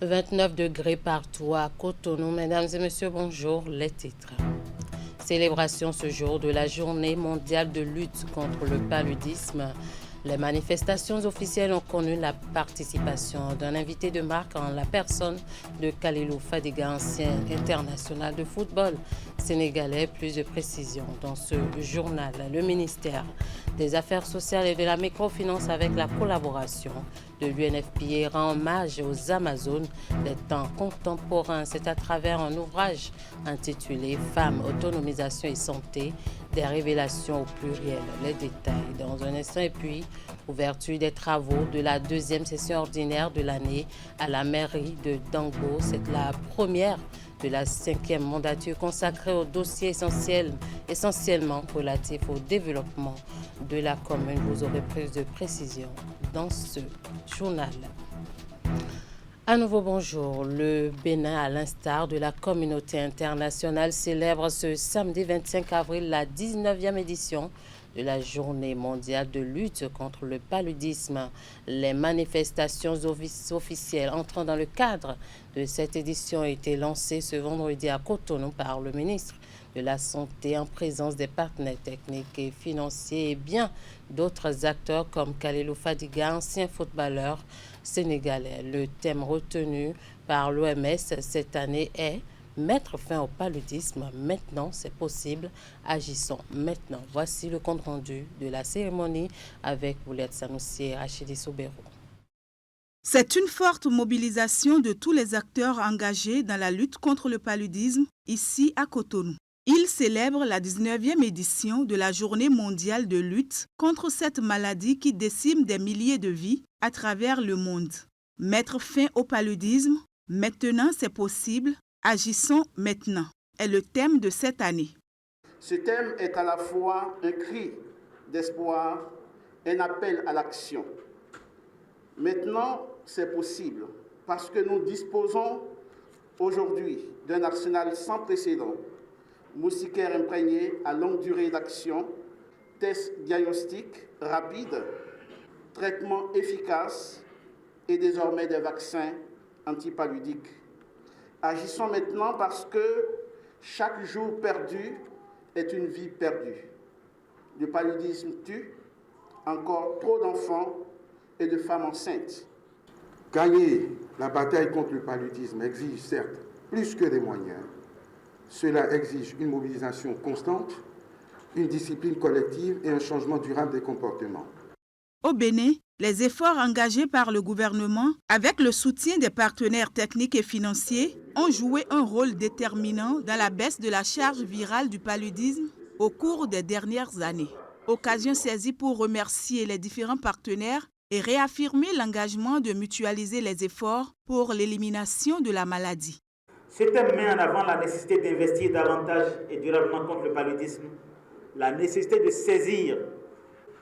29 degrés partout à Cotonou. Mesdames et messieurs, bonjour. Les titres. Célébration ce jour de la journée mondiale de lutte contre le paludisme. Les manifestations officielles ont connu la participation d'un invité de marque en la personne de Kalilou Fadiga, ancien international de football sénégalais. Plus de précisions dans ce journal. Le ministère des Affaires sociales et de la microfinance, avec la collaboration de l'UNFPA, rend hommage aux Amazones des temps contemporains. C'est à travers un ouvrage intitulé Femmes, autonomisation et santé, des révélations au pluriel. Les détails dans un instant. Et puis, ouverture des travaux de la deuxième session ordinaire de l'année à la mairie de Dango. C'est la première de la 5e mandature consacrée aux dossiers essentiellement relatifs au développement de la commune. Vous aurez plus de précisions dans ce journal. À nouveau bonjour. Le Bénin, à l'instar de la communauté internationale, célèbre ce samedi 25 avril la 19e édition de la Journée mondiale de lutte contre le paludisme. Les manifestations officielles entrant dans le cadre de cette édition ont été lancées ce vendredi à Cotonou par le ministre de la Santé en présence des partenaires techniques et financiers et bien d'autres acteurs comme Kalilou Fadiga, ancien footballeur sénégalais. Le thème retenu par l'OMS cette année est mettre fin au paludisme. Maintenant, c'est possible. Agissons maintenant. Voici le compte rendu de la cérémonie avec Boulette Sanoussi et Rachidi Soubérou. C'est une forte mobilisation de tous les acteurs engagés dans la lutte contre le paludisme ici à Cotonou. Ils célèbrent la 19e édition de la Journée mondiale de lutte contre cette maladie qui décime des milliers de vies à travers le monde. Mettre fin au paludisme, maintenant c'est possible. Agissons maintenant est le thème de cette année. Ce thème est à la fois un cri d'espoir et un appel à l'action. Maintenant, c'est possible parce que nous disposons aujourd'hui d'un arsenal sans précédent, moustiquaires imprégnés à longue durée d'action, tests diagnostiques rapides, traitements efficaces et désormais des vaccins antipaludiques. Agissons maintenant parce que chaque jour perdu est une vie perdue. Le paludisme tue encore trop d'enfants et de femmes enceintes. Gagner la bataille contre le paludisme exige certes plus que des moyens. Cela exige une mobilisation constante, une discipline collective et un changement durable des comportements. Au Bénin, les efforts engagés par le gouvernement, avec le soutien des partenaires techniques et financiers, ont joué un rôle déterminant dans la baisse de la charge virale du paludisme au cours des dernières années. Occasion saisie pour remercier les différents partenaires et réaffirmer l'engagement de mutualiser les efforts pour l'élimination de la maladie. Ce thème met en avant la nécessité d'investir davantage et durablement contre le paludisme, la nécessité de saisir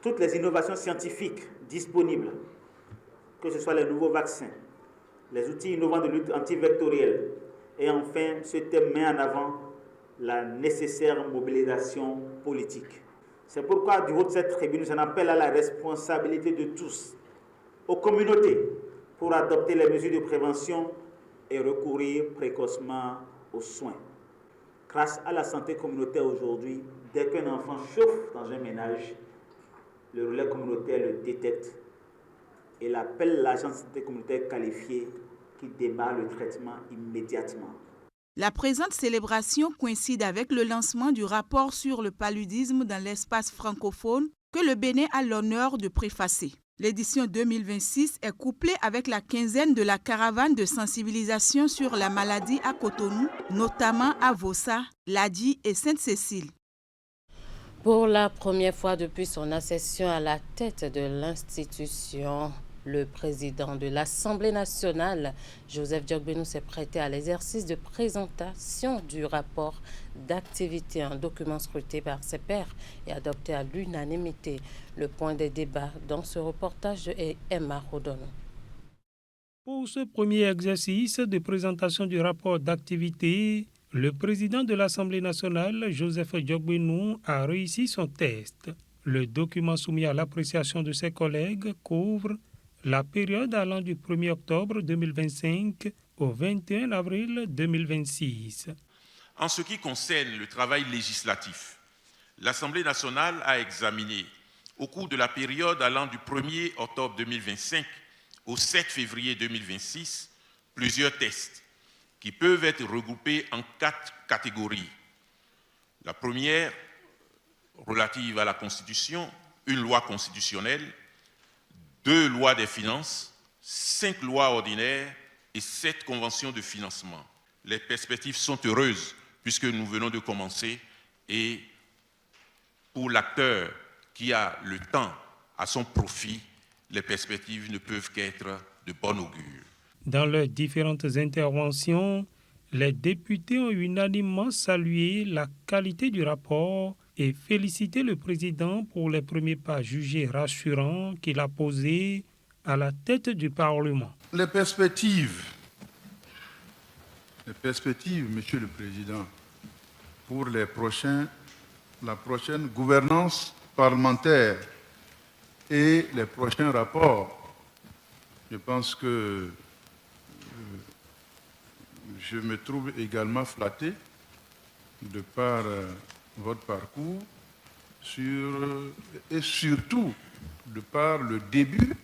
toutes les innovations scientifiques disponibles, que ce soit les nouveaux vaccins, les outils innovants de lutte antivectorielle. Et enfin, ce thème met en avant la nécessaire mobilisation politique. C'est pourquoi, du haut de cette tribune, j'en appelle à la responsabilité de tous, aux communautés, pour adopter les mesures de prévention et recourir précocement aux soins. Grâce à la santé communautaire aujourd'hui, dès qu'un enfant chauffe dans un ménage, le relais communautaire le détecte et il appelle l'agent de santé communautaire qualifié qui démarre le traitement immédiatement. La présente célébration coïncide avec le lancement du rapport sur le paludisme dans l'espace francophone que le Bénin a l'honneur de préfacer. L'édition 2026 est couplée avec la quinzaine de la caravane de sensibilisation sur la maladie à Cotonou, notamment à Vossa, Ladi et Sainte-Cécile. Pour la première fois depuis son accession à la tête de l'institution, le président de l'Assemblée nationale, Joseph Diogbenou, s'est prêté à l'exercice de présentation du rapport d'activité, un document scruté par ses pairs et adopté à l'unanimité. Le point des débats dans ce reportage de Emma Rodono. Pour ce premier exercice de présentation du rapport d'activité, le président de l'Assemblée nationale, Joseph Diogbenou, a réussi son test. Le document soumis à l'appréciation de ses collègues couvre la période allant du 1er octobre 2025 au 21 avril 2026. En ce qui concerne le travail législatif, l'Assemblée nationale a examiné au cours de la période allant du 1er octobre 2025 au 7 février 2026 plusieurs textes qui peuvent être regroupés en 4 catégories. La première, relative à la Constitution, une loi constitutionnelle, 2 lois des finances, 5 lois ordinaires et 7 conventions de financement. Les perspectives sont heureuses puisque nous venons de commencer et pour l'acteur qui a le temps à son profit, les perspectives ne peuvent qu'être de bon augure. Dans leurs différentes interventions, les députés ont unanimement salué la qualité du rapport et félicité le président pour les premiers pas jugés rassurants qu'il a posés à la tête du Parlement. Les perspectives, Monsieur le Président, pour la prochaine gouvernance parlementaire et les prochains rapports, je pense que je me trouve également flatté de par votre parcours et surtout de par le début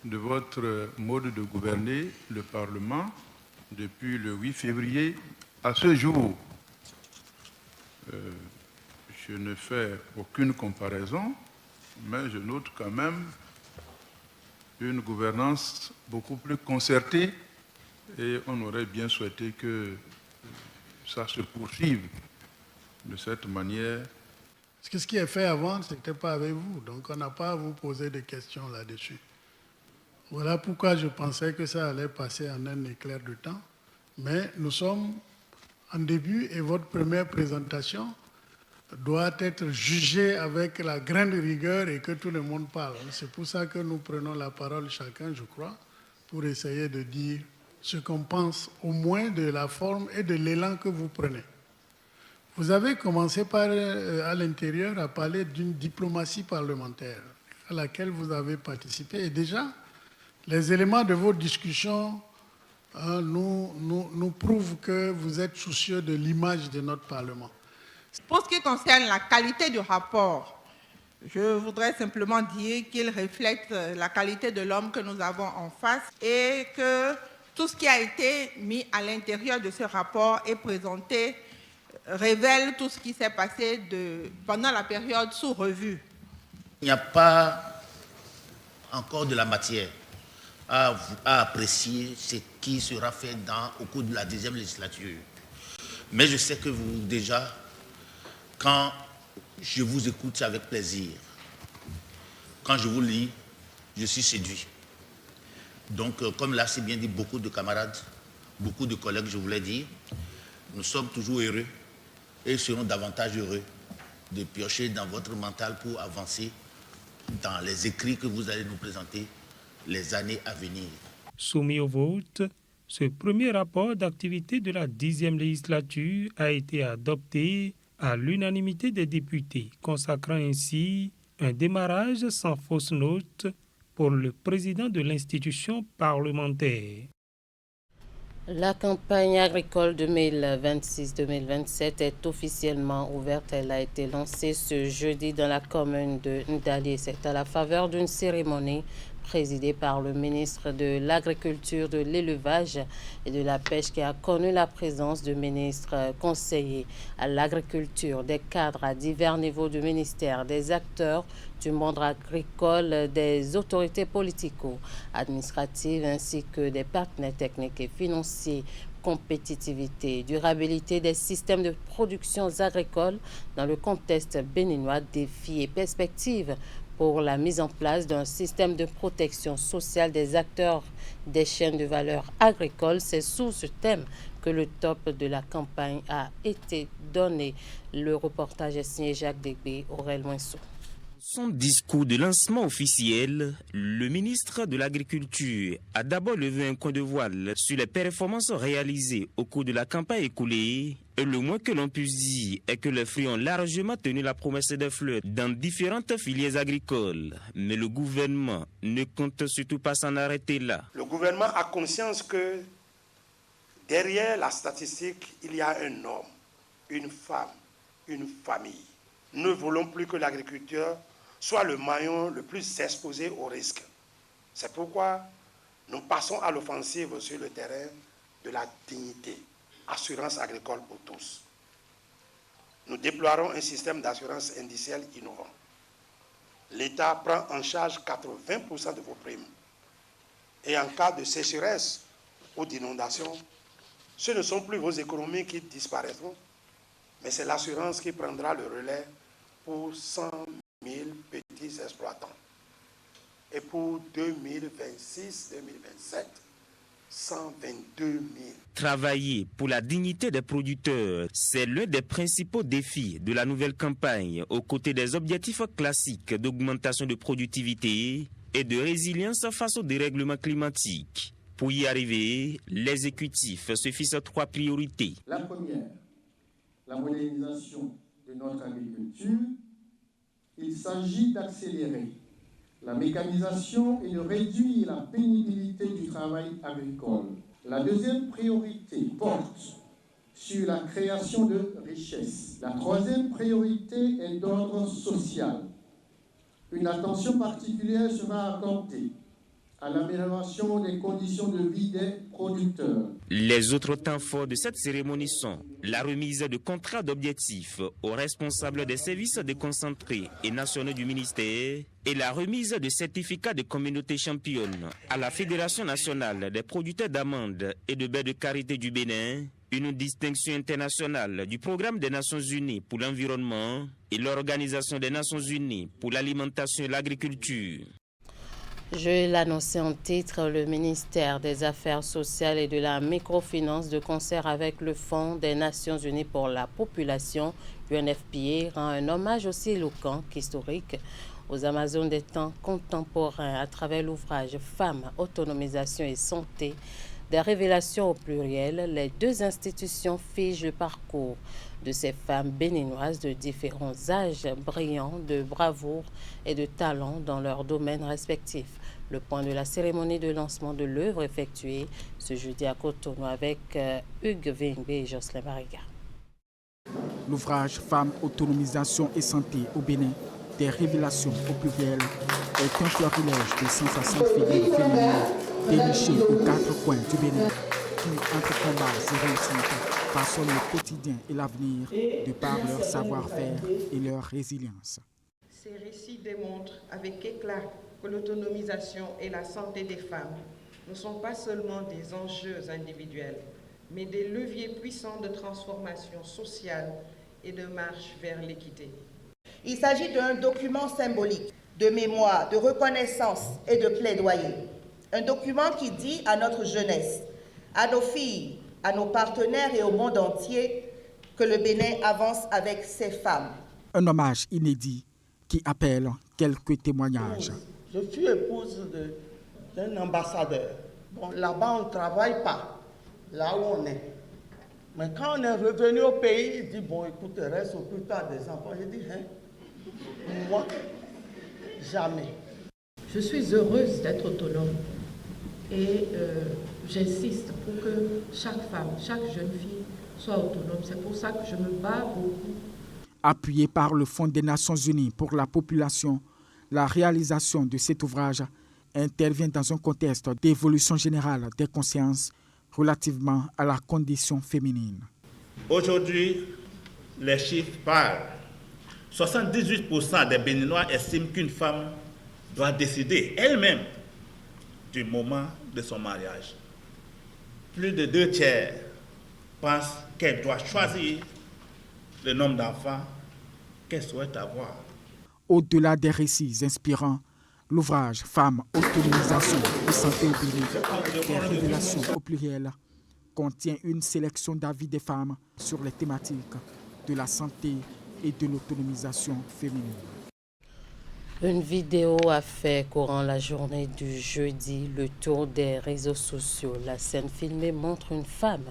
de votre mode de gouverner le Parlement depuis le 8 février à ce jour. Je ne fais aucune comparaison, mais je note quand même une gouvernance beaucoup plus concertée et on aurait bien souhaité que ça se poursuive de cette manière. Parce que ce qui est fait avant, ce n'était pas avec vous, donc on n'a pas à vous poser de questions là-dessus. Voilà pourquoi je pensais que ça allait passer en un éclair de temps, mais nous sommes en début et votre première présentation doit être jugée avec la grande rigueur et que tout le monde parle. C'est pour ça que nous prenons la parole chacun, je crois, pour essayer de dire ce qu'on pense au moins de la forme et de l'élan que vous prenez. Vous avez commencé par, à l'intérieur, à parler d'une diplomatie parlementaire à laquelle vous avez participé. Et déjà, les éléments de vos discussions nous prouvent que vous êtes soucieux de l'image de notre Parlement. Pour ce qui concerne la qualité du rapport, je voudrais simplement dire qu'il reflète la qualité de l'homme que nous avons en face et que tout ce qui a été mis à l'intérieur de ce rapport et présenté révèle tout ce qui s'est passé pendant la période sous revue. Il n'y a pas encore de la matière à apprécier ce qui sera fait au cours de la 10e législature. Mais je sais que vous, déjà, quand je vous écoute, c'est avec plaisir. Quand je vous lis, je suis séduit. Donc, comme l'a si bien dit beaucoup de camarades, beaucoup de collègues, je voulais dire, nous sommes toujours heureux et serons davantage heureux de piocher dans votre mental pour avancer dans les écrits que vous allez nous présenter les années à venir. Soumis au vote, ce premier rapport d'activité de la 10e législature a été adopté à l'unanimité des députés, consacrant ainsi un démarrage sans fausse note pour le président de l'institution parlementaire. La campagne agricole 2026-2027 est officiellement ouverte. Elle a été lancée ce jeudi dans la commune de Ndali. C'est à la faveur d'une cérémonie présidée par le ministre de l'Agriculture, de l'Élevage et de la Pêche qui a connu la présence de ministres conseillers à l'agriculture, des cadres à divers niveaux du ministère, des acteurs du monde agricole, des autorités politico-administratives ainsi que des partenaires techniques et financiers. Compétitivité, durabilité des systèmes de production agricoles dans le contexte béninois, défis et perspectives pour la mise en place d'un système de protection sociale des acteurs des chaînes de valeur agricoles. C'est sous ce thème que le top de la campagne a été donné. Le reportage est signé Jacques Degbé, Aurel Moinso. Son discours de lancement officiel, le ministre de l'Agriculture a d'abord levé un coin de voile sur les performances réalisées au cours de la campagne écoulée. Et le moins que l'on puisse dire est que les fruits ont largement tenu la promesse des fleurs dans différentes filières agricoles. Mais le gouvernement ne compte surtout pas s'en arrêter là. Le gouvernement a conscience que Derrière la statistique, il y a un homme, une femme, une famille. Nous ne voulons plus que l'agriculteur soit le maillon le plus exposé au risque. C'est pourquoi nous passons à l'offensive sur le terrain de la dignité, assurance agricole pour tous. Nous déploierons un système d'assurance indicielle innovant. L'État prend en charge 80% de vos primes. Et en cas de sécheresse ou d'inondation, ce ne sont plus vos économies qui disparaîtront, mais c'est l'assurance qui prendra le relais pour 100 000 petits exploitants. Et pour 2026-2027, 122 000. Travailler pour la dignité des producteurs, c'est l'un des principaux défis de la nouvelle campagne, aux côtés des objectifs classiques d'augmentation de productivité et de résilience face au dérèglement climatique. Pour y arriver, l'exécutif se fixe 3 priorités. La première, la modernisation de notre agriculture. Il s'agit d'accélérer la mécanisation et de réduire la pénibilité du travail agricole. La deuxième priorité porte sur la création de richesses. La troisième priorité est d'ordre social. Une attention particulière sera accordée à l'amélioration des conditions de vie des producteurs. Les autres temps forts de cette cérémonie sont la remise de contrats d'objectifs aux responsables des services déconcentrés et nationaux du ministère et la remise de certificats de communauté championne à la Fédération nationale des producteurs d'amandes et de baies de karité du Bénin, une distinction internationale du Programme des Nations Unies pour l'environnement et l'Organisation des Nations Unies pour l'alimentation et l'agriculture. Je l'annonçais en titre, le ministère des Affaires sociales et de la microfinance, de concert avec le Fonds des Nations Unies pour la population, UNFPA, rend un hommage aussi éloquent qu'historique aux Amazones des temps contemporains à travers l'ouvrage Femmes, autonomisation et santé, des révélations au pluriel. Les deux institutions figent le parcours de ces femmes béninoises de différents âges, brillants de bravoure et de talent dans leurs domaines respectifs. Le point de la cérémonie de lancement de l'œuvre effectuée ce jeudi à Cotonou avec Hugues Vingbe et Jocelyn Mariga. L'ouvrage Femmes, autonomisation et santé au Bénin, des révélations au pluriel, est un florilège de sensations figures féminines dénichées aux 4 coins du Bénin qui, entre combats et réussites, façonnent le quotidien et l'avenir de par leur savoir-faire et leur résilience. Ces récits démontrent avec éclat que l'autonomisation et la santé des femmes ne sont pas seulement des enjeux individuels, mais des leviers puissants de transformation sociale et de marche vers l'équité. Il s'agit d'un document symbolique, de mémoire, de reconnaissance et de plaidoyer. Un document qui dit à notre jeunesse, à nos filles, à nos partenaires et au monde entier que le Bénin avance avec ses femmes. Un hommage inédit qui appelle quelques témoignages. Je suis épouse d'un ambassadeur. Bon, là-bas, on ne travaille pas, là où on est. Mais quand on est revenu au pays, il dit, bon, écoute, reste occupe-toi des enfants. J'ai dit, hein, moi, jamais. Je suis heureuse d'être autonome et j'insiste pour que chaque femme, chaque jeune fille soit autonome. C'est pour ça que je me bats beaucoup. Appuyé par le Fonds des Nations Unies pour la population, la réalisation de cet ouvrage intervient dans un contexte d'évolution générale des consciences relativement à la condition féminine. Aujourd'hui, les chiffres parlent. 78% des Béninois estiment qu'une femme doit décider elle-même du moment de son mariage. Plus de 2 tiers pensent qu'elle doit choisir le nombre d'enfants qu'elle souhaite avoir. Au-delà des récits inspirants, l'ouvrage Femmes, autonomisation et santé au Bénin, des révélations au pluriel, contient une sélection d'avis des femmes sur les thématiques de la santé et de l'autonomisation féminine. Une vidéo a fait courant la journée du jeudi le tour des réseaux sociaux. La scène filmée montre une femme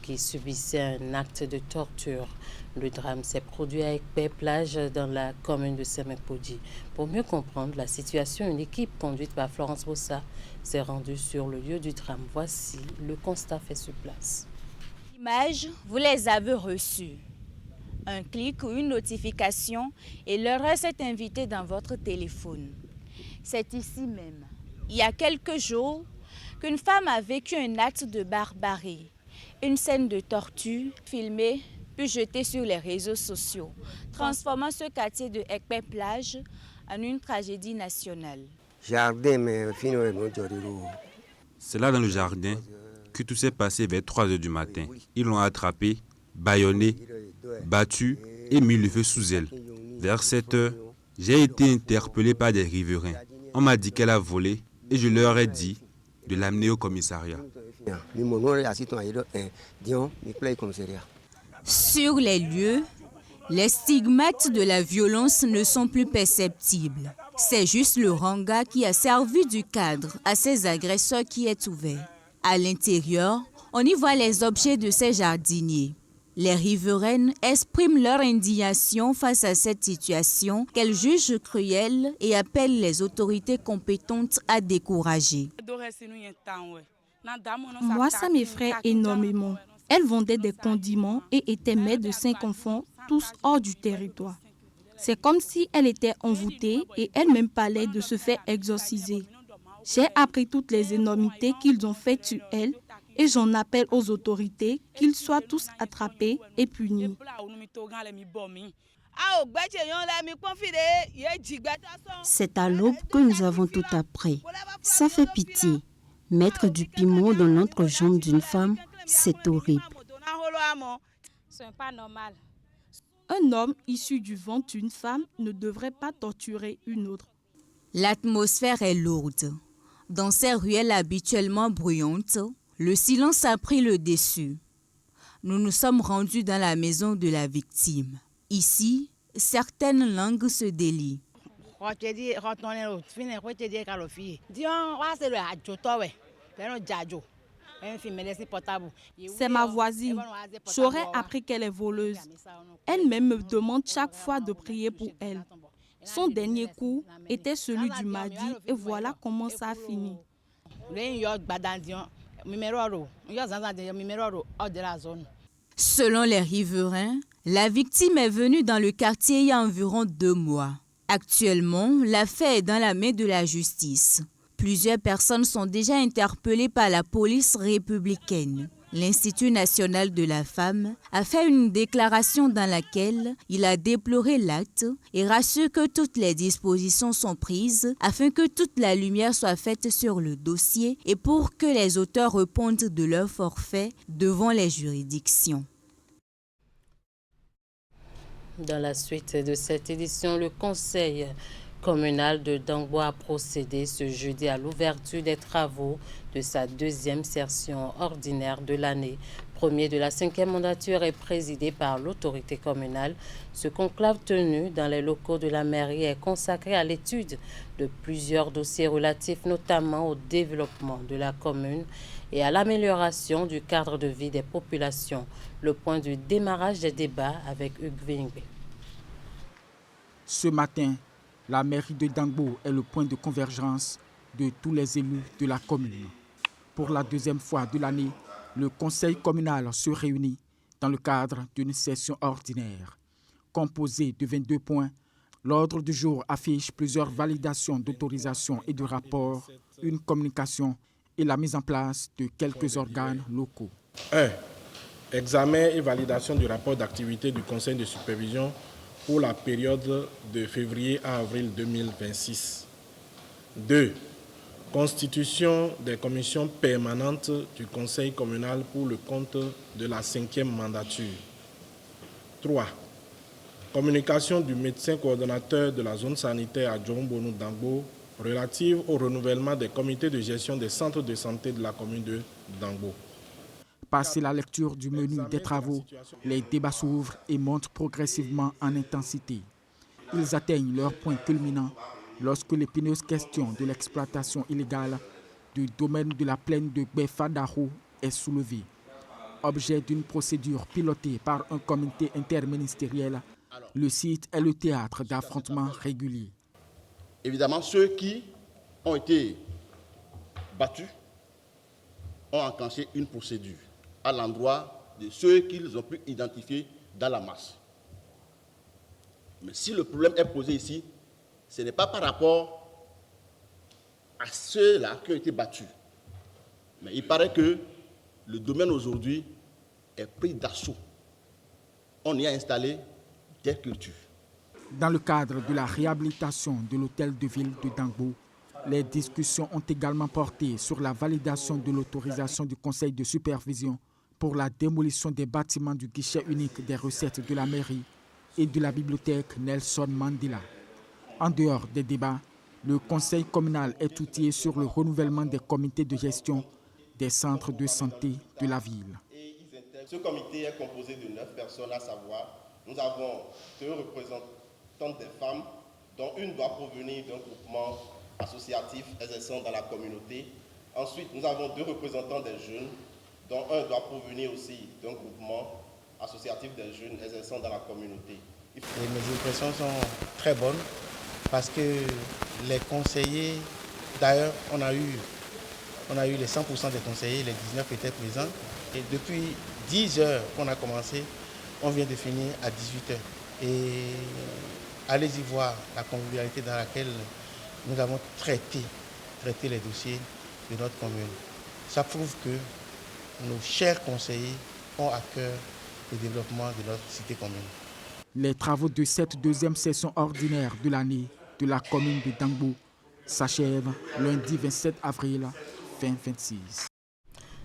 qui subissait un acte de torture. Le drame s'est produit à Ekpé-Plage dans la commune de Sémekpodi. Pour mieux comprendre la situation, une équipe conduite par Florence Bossa s'est rendue sur le lieu du drame. Voici le constat fait sur place. Images, vous les avez reçues. Un clic ou une notification et l'heure est invitée dans votre téléphone. C'est ici même, il y a quelques jours, qu'une femme a vécu un acte de barbarie. Une scène de torture filmée puis jetée sur les réseaux sociaux, transformant ce quartier de Ekpe-Plage en une tragédie nationale. C'est là dans le jardin que tout s'est passé vers 3 h du matin. Ils l'ont attrapée, bâillonnée, battue et mis le feu sous elle. Vers 7 h, j'ai été interpellé par des riverains. On m'a dit qu'elle a volé et je leur ai dit de l'amener au commissariat. Sur les lieux, les stigmates de la violence ne sont plus perceptibles. C'est juste le ranga qui a servi du cadre à ces agresseurs qui est ouvert. À l'intérieur, on y voit les objets de ces jardiniers. Les riveraines expriment leur indignation face à cette situation qu'elles jugent cruelle et appellent les autorités compétentes à décourager. Moi, ça m'effraie énormément. Elle vendait des condiments et était mère de 5 enfants, tous hors du territoire. C'est comme si elle était envoûtée et elle-même parlait de se faire exorciser. J'ai appris toutes les énormités qu'ils ont faites sur elle et j'en appelle aux autorités qu'ils soient tous attrapés et punis. C'est à l'aube que nous avons tout appris. Ça fait pitié. Mettre du piment dans l'entre jambe d'une femme, c'est horrible. C'est pas normal. Un homme issu du ventre d'une femme ne devrait pas torturer une autre. L'atmosphère est lourde. Dans ces ruelles habituellement bruyantes, le silence a pris le dessus. Nous nous sommes rendus dans la maison de la victime. Ici, certaines langues se délient. C'est ma voisine. J'aurais appris qu'elle est voleuse. Elle-même me demande chaque fois de prier pour elle. Son dernier coup était celui du mardi et voilà comment ça a fini. Selon les riverains, la victime est venue dans le quartier il y a environ 2 mois. Actuellement, l'affaire est dans la main de la justice. Plusieurs personnes sont déjà interpellées par la police républicaine. L'Institut national de la femme a fait une déclaration dans laquelle il a déploré l'acte et rassure que toutes les dispositions sont prises afin que toute la lumière soit faite sur le dossier et pour que les auteurs répondent de leur forfait devant les juridictions. Dans la suite de cette édition, le Conseil communal de Dangbo a procédé ce jeudi à l'ouverture des travaux de sa 2e session ordinaire de l'année. Premier de la 5e mandature est présidé par l'autorité communale. Ce conclave tenu dans les locaux de la mairie est consacré à l'étude de plusieurs dossiers relatifs notamment au développement de la commune et à l'amélioration du cadre de vie des populations. Le point du démarrage des débats avec Hugues Vingbe. Ce matin, la mairie de Dangbo est le point de convergence de tous les élus de la commune. Pour la 2e fois de l'année, le conseil communal se réunit dans le cadre d'une session ordinaire. Composée de 22 points, l'ordre du jour affiche plusieurs validations d'autorisation et de rapports, une communication et la mise en place de quelques organes locaux. 1. Examen et validation du rapport d'activité du conseil de supervision pour la période de février à avril 2026. 2. Constitution des commissions permanentes du conseil communal pour le compte de la 5e mandature. 3. Communication du médecin coordonnateur de la zone sanitaire à Djombonou Dangbo relative au renouvellement des comités de gestion des centres de santé de la commune de Dangbo. Passé la lecture du menu des travaux, les débats s'ouvrent et montent progressivement en intensité. Ils atteignent leur point culminant lorsque l'épineuse question de l'exploitation illégale du domaine de la plaine de Befadaro est soulevée. Objet d'une procédure pilotée par un comité interministériel, le site est le théâtre d'affrontements réguliers. Évidemment, ceux qui ont été battus ont enclenché une procédure à l'endroit de ceux qu'ils ont pu identifier dans la masse. Mais si le problème est posé ici, ce n'est pas par rapport à ceux-là qui ont été battus. Mais il paraît que le domaine aujourd'hui est pris d'assaut. On y a installé des cultures. Dans le cadre de la réhabilitation de l'hôtel de ville de Dangbo, les discussions ont également porté sur la validation de l'autorisation du conseil de supervision pour la démolition des bâtiments du guichet unique des recettes de la mairie et de la bibliothèque Nelson Mandela. En dehors des débats, le conseil communal est outillé sur le renouvellement des comités de gestion des centres de santé de la ville. Ce comité est composé de 9 personnes, à savoir, nous avons 2 représentantes des femmes, dont une doit provenir d'un groupement associatif exerçant dans la communauté. Ensuite, nous avons 2 représentants des jeunes, dont un doit provenir aussi d'un groupement associatif des jeunes exerçant dans la communauté. Et mes impressions sont très bonnes parce que les conseillers, d'ailleurs, on a eu les 100% des conseillers, les 19 étaient présents. Et depuis 10 heures qu'on a commencé, on vient de finir à 18 heures. Et allez-y voir la convivialité dans laquelle nous avons traité les dossiers de notre commune. Ça prouve que nos chers conseillers ont à cœur le développement de notre cité commune. Les travaux de cette deuxième session ordinaire de l'année de la commune de Dangbo s'achèvent lundi 27 avril 2026.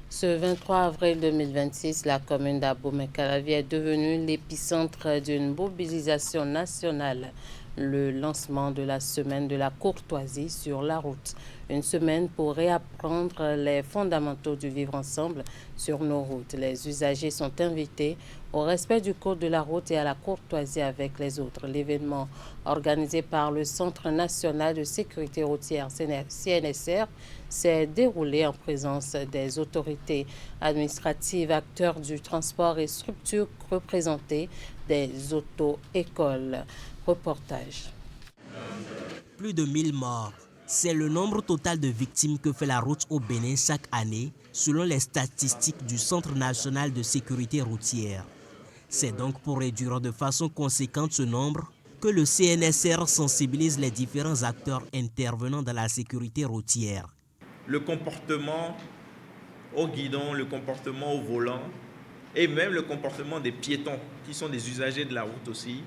Ce 23 avril 2026, la commune d'Abomey-Calavi est devenue l'épicentre d'une mobilisation nationale. Le lancement de la semaine de la courtoisie sur la route. Une semaine pour réapprendre les fondamentaux du vivre ensemble sur nos routes. Les usagers sont invités au respect du code de la route et à la courtoisie avec les autres. L'événement organisé par le Centre national de sécurité routière CNSR s'est déroulé en présence des autorités administratives, acteurs du transport et structures représentées des auto-écoles. Reportage. Plus de 1000 morts. C'est le nombre total de victimes que fait la route au Bénin chaque année, selon les statistiques du Centre national de sécurité routière. C'est donc pour réduire de façon conséquente ce nombre que le CNSR sensibilise les différents acteurs intervenant dans la sécurité routière. Le comportement au guidon, le comportement au volant et même le comportement des piétons qui sont des usagers de la route aussi.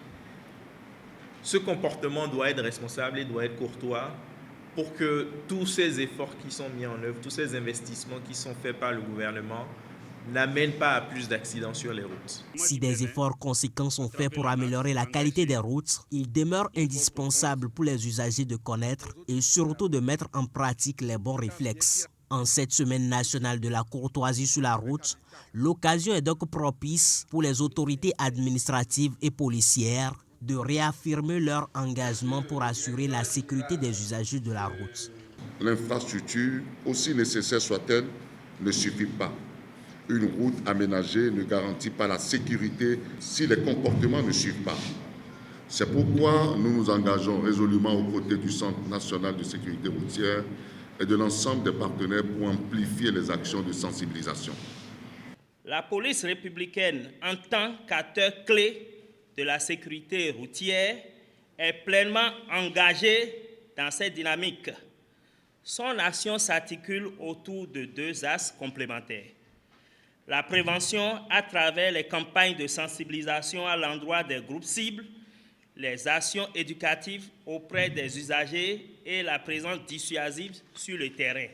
Ce comportement doit être responsable et doit être courtois pour que tous ces efforts qui sont mis en œuvre, tous ces investissements qui sont faits par le gouvernement n'amènent pas à plus d'accidents sur les routes. Si des efforts conséquents sont faits pour améliorer la qualité des routes, il demeure indispensable pour les usagers de connaître et surtout de mettre en pratique les bons réflexes. En cette semaine nationale de la courtoisie sur la route, l'occasion est donc propice pour les autorités administratives et policières de réaffirmer leur engagement pour assurer la sécurité des usagers de la route. L'infrastructure, aussi nécessaire soit-elle, ne suffit pas. Une route aménagée ne garantit pas la sécurité si les comportements ne suivent pas. C'est pourquoi nous nous engageons résolument aux côtés du Centre national de sécurité routière et de l'ensemble des partenaires pour amplifier les actions de sensibilisation. La police républicaine, en tant qu'acteur clé de la sécurité routière, est pleinement engagée dans cette dynamique. Son action s'articule autour de 2 axes complémentaires. La prévention à travers les campagnes de sensibilisation à l'endroit des groupes cibles, les actions éducatives auprès des usagers et la présence dissuasive sur le terrain.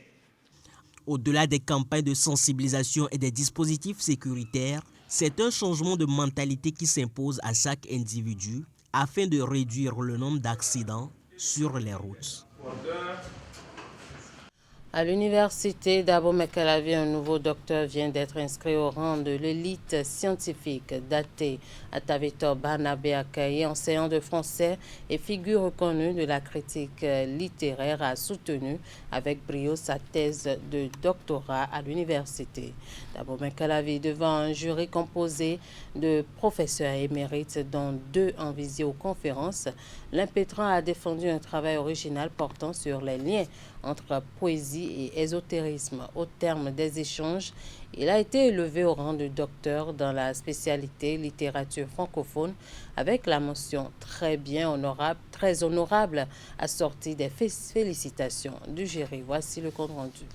Au-delà des campagnes de sensibilisation et des dispositifs sécuritaires, c'est un changement de mentalité qui s'impose à chaque individu afin de réduire le nombre d'accidents sur les routes. À l'université d'Abomey-Calavi, un nouveau docteur vient d'être inscrit au rang de l'élite scientifique. Daté Atavetor Barnabé Akaye, enseignant de français et figure reconnue de la critique littéraire, a soutenu avec brio sa thèse de doctorat à l'université d'Abomey-Calavi devant un jury composé de professeurs émérites, dont 2 en visioconférence. L'impétrant a défendu un travail original portant sur les liens entre poésie et ésotérisme. Au terme des échanges, il a été élevé au rang de docteur dans la spécialité littérature francophone avec la mention très honorable assortie des félicitations du jury. Voici le compte rendu.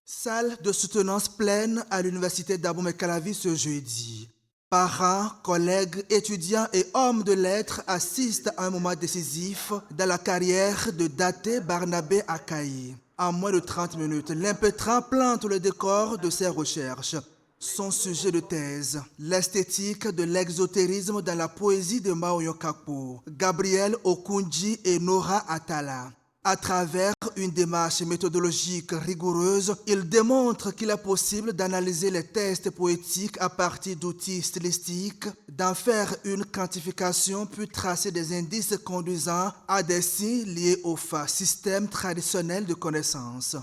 Salle de soutenance pleine à l'université d'Abomey-Calavi ce jeudi. Parents, collègues, étudiants et hommes de lettres assistent à un moment décisif dans la carrière de Daté Barnabé Akaï. En moins de 30 minutes, l'impétrant plante le décor de ses recherches. Son sujet de thèse, l'esthétique de l'exotérisme dans la poésie de Maoyo Kakpo, Gabriel Okunji et Nora Atala. À travers une démarche méthodologique rigoureuse, il démontre qu'il est possible d'analyser les textes poétiques à partir d'outils stylistiques, d'en faire une quantification puis tracer des indices conduisant à des signes liés au système traditionnel de connaissances.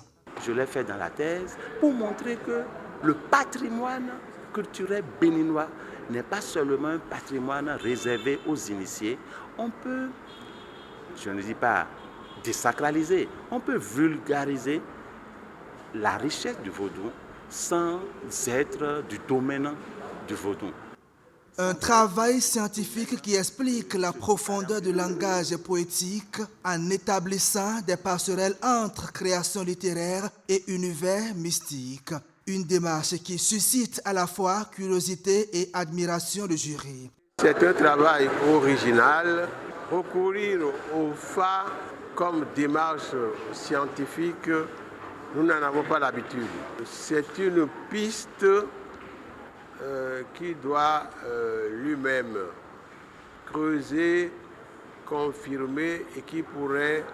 Je l'ai fait dans la thèse pour montrer que le patrimoine culturel béninois n'est pas seulement un patrimoine réservé aux initiés. On peut, je ne dis pas désacraliser, on peut vulgariser la richesse du vaudou sans être du domaine du vaudou. Un travail scientifique qui explique la profondeur du langage poétique en établissant des passerelles entre création littéraire et univers mystique. Une démarche qui suscite à la fois curiosité et admiration du jury. C'est un travail original. Recourir au FA comme démarche scientifique, nous n'en avons pas l'habitude. C'est une piste qui doit lui-même creuser, confirmer et qui pourrait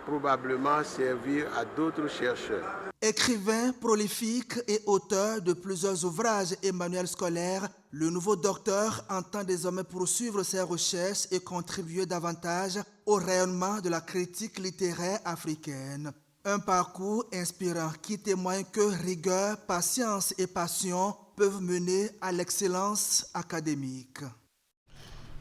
probablement servir à d'autres chercheurs. Écrivain prolifique et auteur de plusieurs ouvrages et manuels scolaires, le nouveau docteur entend désormais poursuivre ses recherches et contribuer davantage au rayonnement de la critique littéraire africaine. Un parcours inspirant qui témoigne que rigueur, patience et passion peuvent mener à l'excellence académique.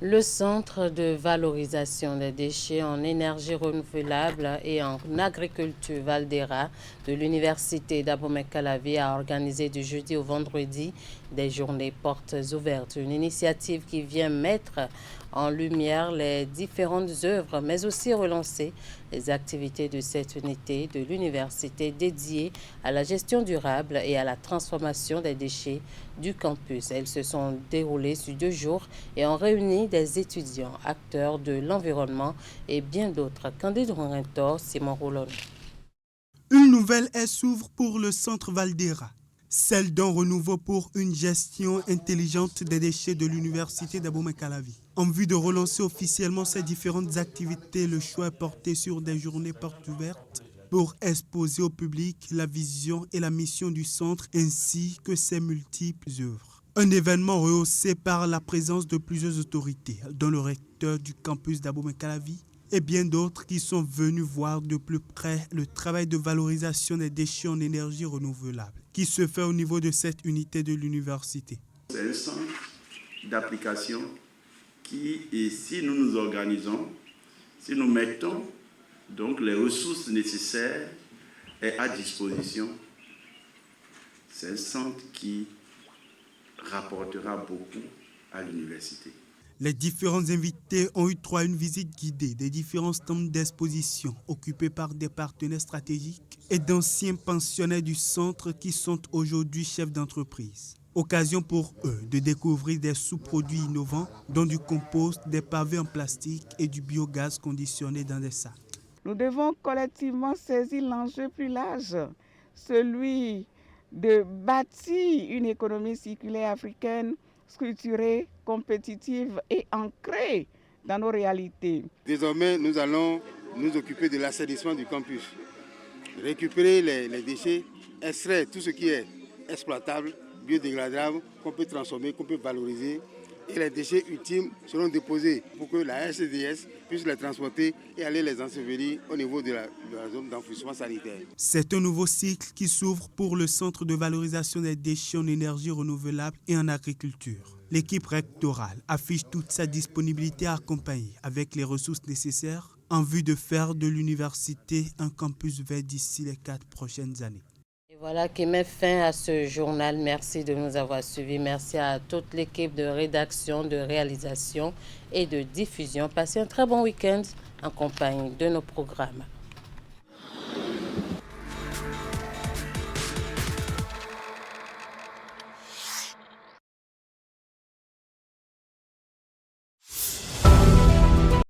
Le Centre de valorisation des déchets en énergie renouvelable et en agriculture Valdera de l'Université d'Abomey-Calavi a organisé du jeudi au vendredi des journées portes ouvertes. Une initiative qui vient mettre en lumière les différentes œuvres, mais aussi relancer les activités de cette unité de l'université dédiée à la gestion durable et à la transformation des déchets du campus. Elles se sont déroulées sur 2 jours et ont réuni des étudiants, acteurs de l'environnement et bien d'autres. Candide Rongentor, Simon Roulon. Une nouvelle ère s'ouvre pour le centre Valdera, celle d'un renouveau pour une gestion intelligente des déchets de l'université d'Abomey-Calavi. En vue de relancer officiellement ces différentes activités, le choix est porté sur des journées portes ouvertes pour exposer au public la vision et la mission du centre ainsi que ses multiples œuvres. Un événement rehaussé par la présence de plusieurs autorités, dont le recteur du campus d'Abomey-Calavi et bien d'autres qui sont venus voir de plus près le travail de valorisation des déchets en énergie renouvelable qui se fait au niveau de cette unité de l'université. C'est un centre d'application qui, et si nous nous organisons, si nous mettons donc les ressources nécessaires et à disposition, c'est un centre qui rapportera beaucoup à l'université. Les différents invités ont eu droit à une visite guidée des différents stands d'exposition occupés par des partenaires stratégiques et d'anciens pensionnaires du centre qui sont aujourd'hui chefs d'entreprise. Occasion pour eux de découvrir des sous-produits innovants dont du compost, des pavés en plastique et du biogaz conditionné dans des sacs. Nous devons collectivement saisir l'enjeu plus large, celui de bâtir une économie circulaire africaine structurée, compétitive et ancrée dans nos réalités. Désormais, nous allons nous occuper de l'assainissement du campus, récupérer les déchets, extraire tout ce qui est exploitable, biodégradable, qu'on peut transformer, qu'on peut valoriser. Et les déchets ultimes seront déposés pour que la RCDS puisse les transporter et aller les ensevelir au niveau de la zone d'enfouissement sanitaire. C'est un nouveau cycle qui s'ouvre pour le Centre de valorisation des déchets en énergie renouvelable et en agriculture. L'équipe rectorale affiche toute sa disponibilité à accompagner avec les ressources nécessaires en vue de faire de l'université un campus vert d'ici les 4 prochaines années. Et voilà qui met fin à ce journal. Merci de nous avoir suivis. Merci à toute l'équipe de rédaction, de réalisation et de diffusion. Passez un très bon week-end en compagnie de nos programmes.